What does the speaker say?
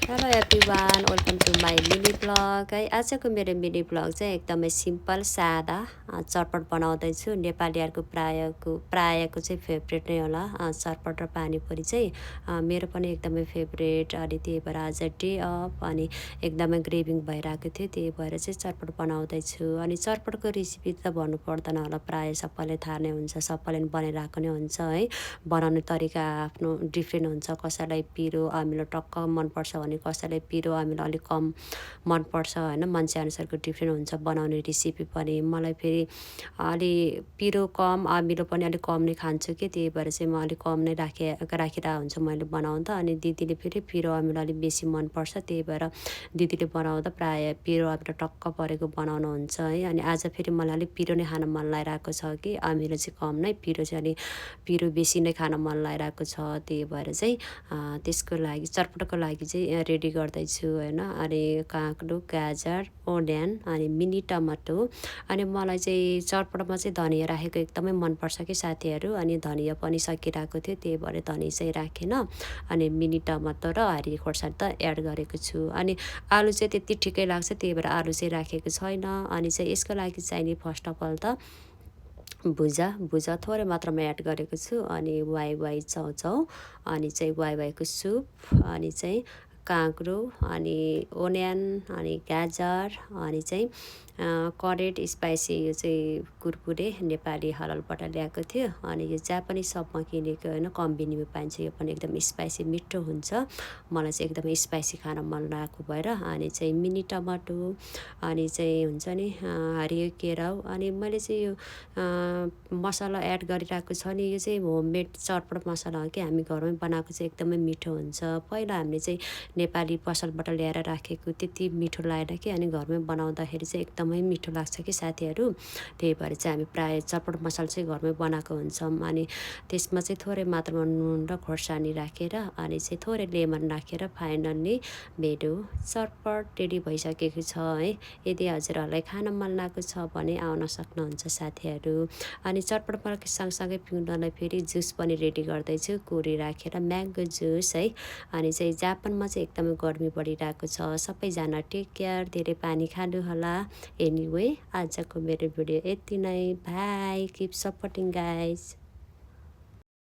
Hello everyone, welcome to my mini blog है। आजको मेरो मिनी ब्लग चाहिँ एकदमै सिम्पल सादा चटपट बनाउँदैछु। नेपालीहरूको प्रायको चाहिँ फेभरेट नै होला चटपट र पानीपुरी चाहिँ मेरो पनि एकदमै फेभरेट। अनि त्यही भएर आज डे अफ अनि एकदमै ग्रेभिङ भइरहेको थियो, त्यही भएर चाहिँ चटपट बनाउँदैछु। अनि चटपटको रेसिपी त भन्नु पर्दैन होला, प्रायः सबैलाई थाहा नै हुन्छ, सबैले बनाइरहेको नै हुन्छ है। बनाउने तरिका आफ्नो डिफ्रेन्ट हुन्छ, कसैलाई पिरो अमिलो टक्क मनपर्छ भने कसैलाई पिरो अमिलो अलिक कम मनपर्छ होइन। मान्छे अनुसारको डिफ्रेन्ट हुन्छ बनाउने रेसिपी पनि। मलाई फेरि अलि पिरो कम अमिलो पनि अलिक कम नै खान्छु कि, त्यही भएर चाहिँ म अलिक कम नै राखिरहेको हुन्छु मैले बनाउँदा। अनि दिदीले फेरि पिरो अमिलो अलिक बेसी मनपर्छ, त्यही भएर दिदीले बनाउँदा प्रायः पिरो अमिलो टक्क परेको बनाउनुहुन्छ है। अनि आज फेरि मलाई अलिक पिरो नै खान मन लागिरहेको छ कि अमिलो चाहिँ कम नै, पिरो बेसी नै खान मन लागिरहेको छ, त्यही भएर चाहिँ त्यसको लागि चटपटको लागि चाहिँ रेडी गर्दैछु होइन। अनि काँक्रो, गाजर, ओनियन अनि मिनी टमाटो। अनि मलाई चाहिँ चटपटमा चाहिँ धनियाँ राखेको एकदमै मनपर्छ कि साथीहरू। अनि धनियाँ पनि सकिरहेको थियो, त्यही भएर धनियाँ चाहिँ राखेन। अनि मिनी टमाटो र हरियो खोर्सानी त एड गरेको छु। अनि आलु चाहिँ त्यति ठिकै लाग्छ, त्यही भएर आलु चाहिँ राखेको छैन। अनि चाहिँ यसको लागि चाहिने फर्स्ट अफ अल त भुजा थोरै मात्रामा एड गरेको छु। अनि वाइ चाउचाउ, अनि चाहिँ वाइको सुप, अनि चाहिँ काँक्रो, अनि ओनियन, अनि गाजर, अनि चाहिँ करेड स्पाइसी, यो चाहिँ कुरकुरे नेपाली हललबाट ल्याएको थियो। अनि यो जापानिज सपमा किनेको होइन, कम्बिनीमा पाइन्छ, यो पनि एकदम स्पाइसी मिठो हुन्छ। मलाई चाहिँ एकदमै स्पाइसी खान मन लागेको भएर। अनि चाहिँ मिनी टमाटो, अनि चाहिँ हुन्छ नि हरियो केराउ। अनि मैले चाहिँ यो मसला एड गरिरहेको छ नि, यो चाहिँ होममेड चटपट मसला हो कि, हामी घरमै बनाएको चाहिँ एकदमै मिठो हुन्छ। पहिला हामीले चाहिँ नेपाली पसलबाट ल्याएर राखेको त्यति मिठो लागेन कि, अनि घरमै बनाउँदाखेरि चाहिँ एकदमै मिठो लाग्छ कि साथीहरू। त्यही भएर चाहिँ हामी प्रायः चटपट मसला चाहिँ घरमै बनाएको हुन्छौँ। अनि त्यसमा चाहिँ थोरै मात्रामा नुन र खोर्सानी राखेर अनि चाहिँ थोरै लेमन राखेर फाइनल्ली मेरो चटपट रेडी भइसकेको छ है। यदि हजुरहरूलाई खान मन लागेको छ भने आउन सक्नुहुन्छ साथीहरू। अनि चटपट सँगसँगै पिउनलाई फेरि जुस पनि रेडी गर्दैछु, कोरी राखेर म्याङ्गो जुस है। अनि चाहिँ जापानमा चाहिँ एकदमै गर्मी बढिरहेको छ, सबैजना टेक केयर, धेरै पानी खानु होला। एनिवे आजको मेरो भिडियो यति नै, बाई, किप सपोर्टिङ गाइज।